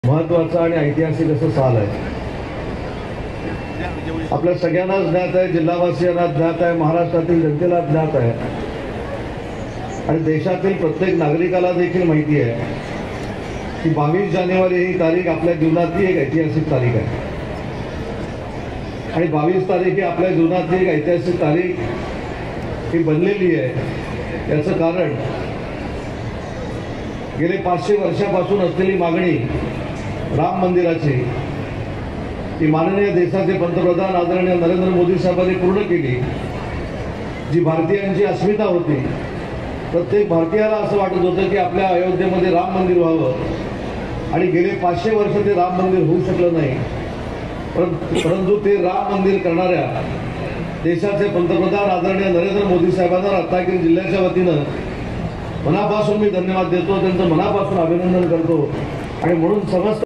महत्त्वाचा आणि ऐतिहासिक असं साल आहे। आपल्या सगळ्यांनाच ज्ञात आहे, जिल्हावासियांना ज्ञात आहे, महाराष्ट्रातील जनतेला ज्ञात आहे आणि देशातील प्रत्येक नागरिकाला देखील माहिती आहे की 22 जानेवारी ही तारीख आपल्या जीवनातली एक ऐतिहासिक तारीख आहे आणि 22 तारीख ही आपल्या जीवनातली एक ऐतिहासिक तारीख ही बनलेली आहे। याचं कारण गेले 500 वर्षापासून असलेली मागणी राम मंदिराची ती माननीय देशाचे पंतप्रधान आदरणीय नरेंद्र मोदी साहेबांनी पूर्ण केली। जी भारतीयांची अस्मिता होती, प्रत्येक भारतीयाला असं वाटत होतं की आपल्या अयोध्येमध्ये राम मंदिर व्हावं आणि गेले 500 वर्ष ते राम मंदिर होऊ शकलं नाही, परंतु ते राम मंदिर करणाऱ्या देशाचे पंतप्रधान आदरणीय नरेंद्र मोदी साहेबांना रत्नागिरी जिल्ह्याच्या वतीनं मनापासून मी धन्यवाद देतो, त्यांचं मनापासून अभिनंदन करतो आणि म्हणून समस्त